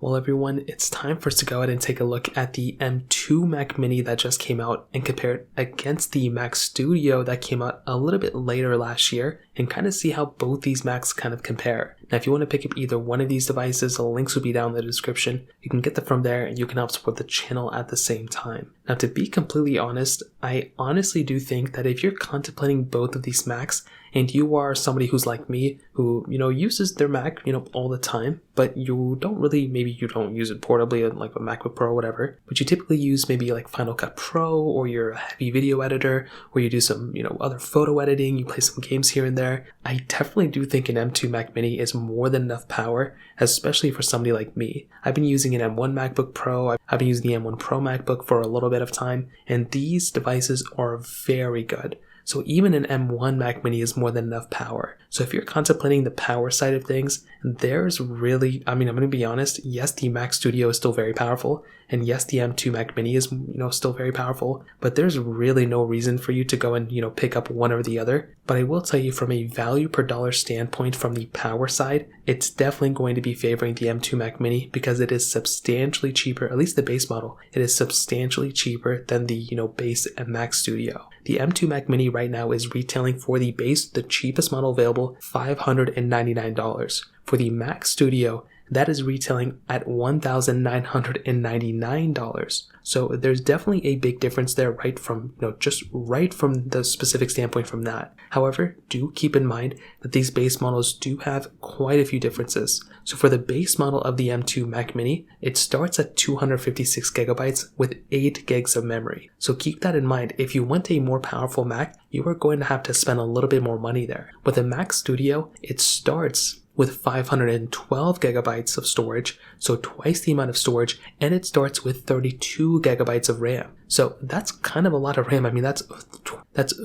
Well everyone, it's time for us to go ahead and take a look at the M2 Mac Mini that just came out and compare it against the Mac Studio that came out a little bit later last year and kind of see how both these Macs kind of compare. Now if you want to pick up either one of these devices, the links will be down in the description. You can get them from there and you can help support the channel at the same time. Now to be completely honest, I honestly do think that if you're contemplating both of these Macs and you are somebody who's like me, who, uses their Mac, all the time, but you don't really, maybe you don't use it portably like a MacBook Pro or whatever, but you typically use maybe like Final Cut Pro or you're a heavy video editor where you do some, other photo editing, you play some games here and there. I definitely do think an M2 Mac Mini is more than enough power, especially for somebody like me. I've been using an M1 MacBook Pro, I've been using the M1 Pro MacBook for a little bit of time, and these devices are very good. So even an M1 Mac Mini is more than enough power. So if you're contemplating the power side of things, there's really, I'm going to be honest, yes, the Mac Studio is still very powerful, and yes, the M2 Mac Mini is, still very powerful, but there's really no reason for you to go and, pick up one or the other. But I will tell you from a value per dollar standpoint from the power side, it's definitely going to be favoring the M2 Mac Mini because it is substantially cheaper, at least the base model, it is substantially cheaper than the, base Mac Studio. The M2 Mac Mini right now is retailing for the base, the cheapest model available, $599. For the Mac Studio, that is retailing at $1,999. So there's definitely a big difference there right from, just right from the specific standpoint from that. However, do keep in mind that these base models do have quite a few differences. So for the base model of the M2 Mac Mini, it starts at 256 gigabytes with 8 gigs of memory. So keep that in mind. If you want a more powerful Mac, you are going to have to spend a little bit more money there. With the Mac Studio, it starts with 512 gigabytes of storage, so twice the amount of storage, and it starts with 32 gigabytes of RAM. So that's kind of a lot of RAM. That's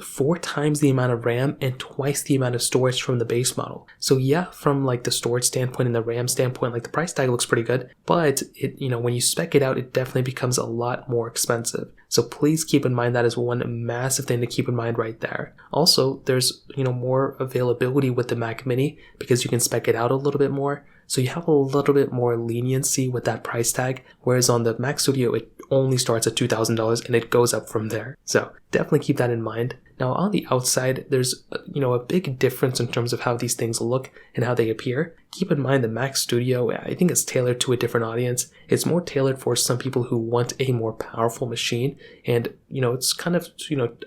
4 times the amount of RAM and twice the amount of storage from the base model. So yeah, from like the storage standpoint and the RAM standpoint, like the price tag looks pretty good, but it, when you spec it out, it definitely becomes a lot more expensive. So please keep in mind that is one massive thing to keep in mind right there. Also, there's, more availability with the Mac Mini because you can spec it out a little bit more. So you have a little bit more leniency with that price tag, whereas on the Mac Studio, it only starts at $2,000 and it goes up from there. So definitely keep that in mind. Now on the outside, there's, a big difference in terms of how these things look and how they appear. Keep in mind the Mac Studio, I think it's tailored to a different audience. It's more tailored for some people who want a more powerful machine. And, it's kind of,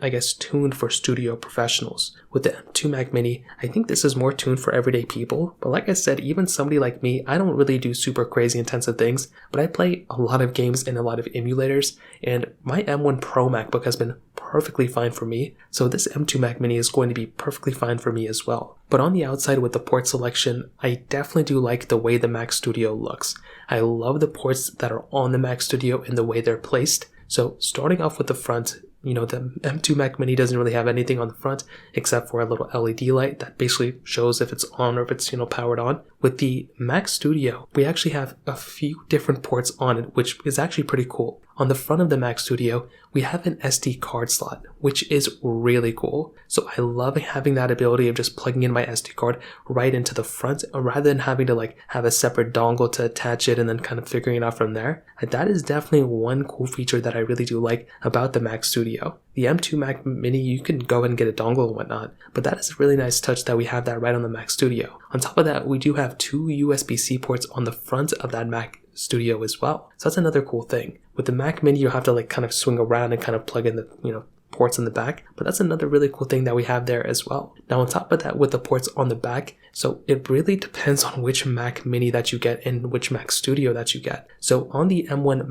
I guess tuned for studio professionals. With the M2 Mac Mini, I think this is more tuned for everyday people. But like I said, even somebody like me, I don't really do super crazy intensive things, but I play a lot of games and a lot of emulators. And my M1 Pro MacBook has been perfectly fine for me. So this M2 Mac Mini is going to be perfectly fine for me as well. But on the outside with the port selection, I definitely do like the way the Mac Studio looks. I love the ports that are on the Mac Studio and the way they're placed. So starting off with the front, the M2 Mac Mini doesn't really have anything on the front except for a little LED light that basically shows if it's on or if it's, powered on. With the Mac Studio, we actually have a few different ports on it, which is actually pretty cool. On the front of the Mac Studio, we have an SD card slot, which is really cool. So I love having that ability of just plugging in my SD card right into the front rather than having to have a separate dongle to attach it and then kind of figuring it out from there. That is definitely one cool feature that I really do like about the Mac Studio. The M2 Mac Mini, you can go and get a dongle and whatnot, but that is a really nice touch that we have that right on the Mac Studio. On top of that, we do have 2 USB-C ports on the front of that Mac Studio as well. So that's another cool thing. With the Mac Mini, you have to kind of swing around and kind of plug in the, ports in the back, but that's another really cool thing that we have there as well. Now on top of that, with the ports on the back, so it really depends on which Mac Mini that you get and which Mac Studio that you get. So on the M1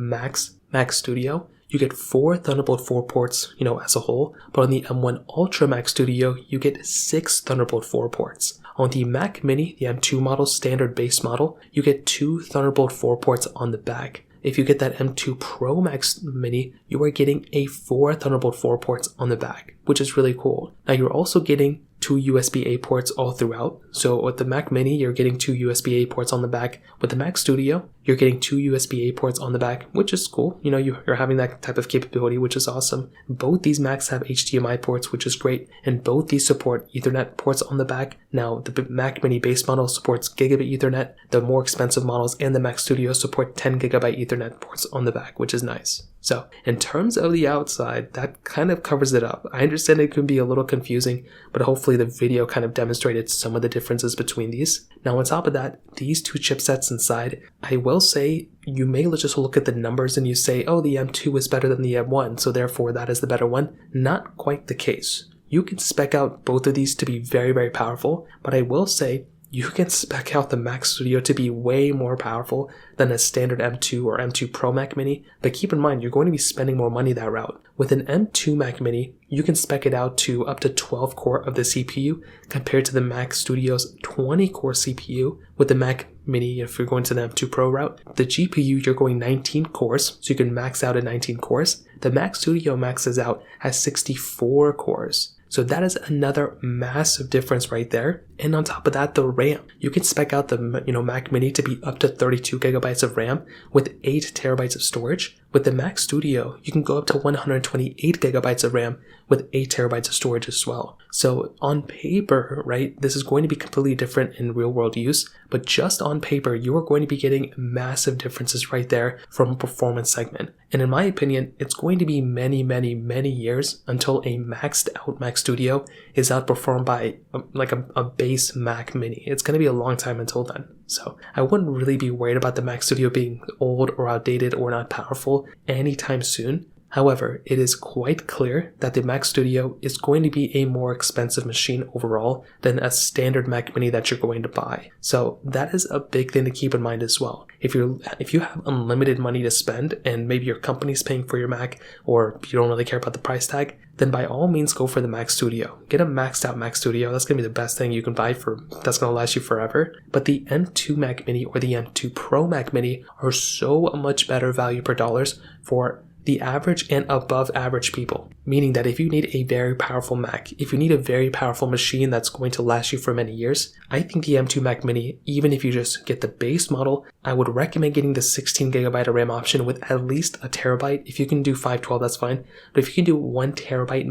Mac Studio, you get 4 Thunderbolt 4 ports, as a whole, but on the M1 Ultra Mac Studio, you get 6 Thunderbolt 4 ports. On the Mac Mini, the M2 model, standard base model, you get 2 Thunderbolt 4 ports on the back. If you get that M2 Pro Max Mini, you are getting 4 Thunderbolt 4 ports on the back, which is really cool. Now you're also getting 2 USB-A ports all throughout. So with the Mac Mini, you're getting 2 USB-A ports on the back. With the Mac Studio, you're getting 2 USB-A ports on the back, which is cool. You know, you're having that type of capability, which is awesome. Both these Macs have HDMI ports, which is great, and both these support Ethernet ports on the back. Now, the Mac Mini base model supports Gigabit Ethernet. The more expensive models and the Mac Studio support 10 GB Ethernet ports on the back, which is nice. So, in terms of the outside, that kind of covers it up. I understand it can be a little confusing, but hopefully the video kind of demonstrated some of the differences between these. Now, on top of that, these two chipsets inside, I will say you may just look at the numbers and you say, oh, the M2 is better than the M1, so therefore that is the better one. Not quite the case. You can spec out both of these to be very, very powerful, but I will say you can spec out the Mac Studio to be way more powerful than a standard M2 or M2 Pro Mac Mini, but keep in mind, you're going to be spending more money that route. With an M2 Mac Mini, you can spec it out to up to 12 core of the CPU compared to the Mac Studio's 20 core CPU. With the Mac Mini, if you're going to the M2 Pro route, the GPU, you're going 19 cores, so you can max out at 19 cores. The Mac Studio maxes out at 64 cores. So that is another massive difference right there. And on top of that, the RAM. You can spec out the Mac Mini to be up to 32 gigabytes of RAM with 8 terabytes of storage. With the Mac Studio, you can go up to 128 gigabytes of RAM with 8 terabytes of storage as well. So on paper, right, this is going to be completely different in real world use, but just on paper, you are going to be getting massive differences right there from a performance segment. And in my opinion, it's going to be many, many, many years until a maxed out Mac Studio is outperformed by like a base Mac Mini. It's going to be a long time until then. So I wouldn't really be worried about the Mac Studio being old or outdated or not powerful anytime soon. However, it is quite clear that the Mac Studio is going to be a more expensive machine overall than a standard Mac Mini that you're going to buy. So that is a big thing to keep in mind as well. If you have unlimited money to spend and maybe your company's paying for your Mac or you don't really care about the price tag, then by all means go for the Mac Studio. Get a maxed out Mac Studio. That's going to be the best thing you can buy that's going to last you forever. But the M2 Mac Mini or the M2 Pro Mac Mini are so much better value per dollars for the average and above average people. Meaning that if you need a very powerful Mac, if you need a very powerful machine that's going to last you for many years, I think the M2 Mac Mini, even if you just get the base model, I would recommend getting the 16 gigabyte of RAM option with at least a terabyte. If you can do 512, that's fine. But if you can do 1 terabyte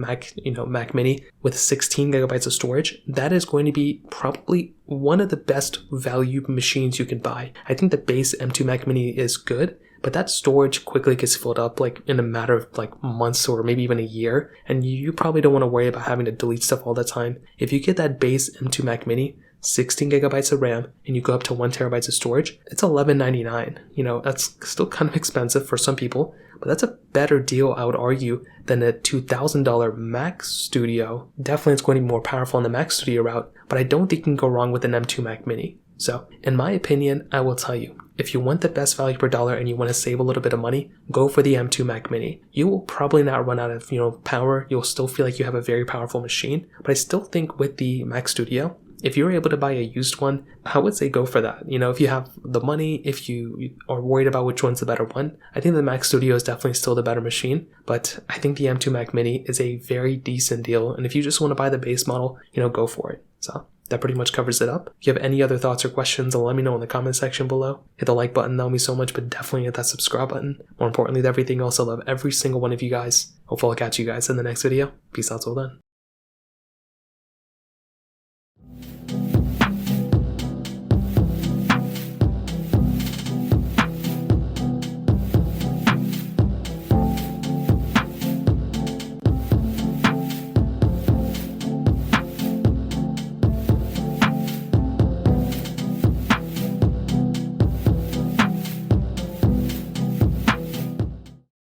Mac Mini with 16 gigabytes of storage, that is going to be probably one of the best value machines you can buy. I think the base M2 Mac Mini is good, but that storage quickly gets filled up like in a matter of like months or maybe even a year, and you probably don't want to worry about having to delete stuff all the time. If you get that base M2 Mac Mini, 16 gigabytes of RAM, and you go up to 1 terabyte of storage, it's $11.99. That's still kind of expensive for some people, but that's a better deal, I would argue, than a $2,000 Mac Studio. Definitely it's going to be more powerful on the Mac Studio route, but I don't think you can go wrong with an M2 Mac Mini. So, in my opinion, I will tell you, if you want the best value per dollar and you want to save a little bit of money, go for the M2 Mac Mini. You will probably not run out of, power. You'll still feel like you have a very powerful machine. But I still think with the Mac Studio, if you're able to buy a used one, I would say go for that. If you have the money, if you are worried about which one's the better one, I think the Mac Studio is definitely still the better machine. But I think the M2 Mac Mini is a very decent deal. And if you just want to buy the base model, go for it. So that pretty much covers it up. If you have any other thoughts or questions, let me know in the comment section below. Hit the like button, that'll mean so much, but definitely hit that subscribe button. More importantly than everything else, I love every single one of you guys. Hopefully I'll catch you guys in the next video. Peace out till then.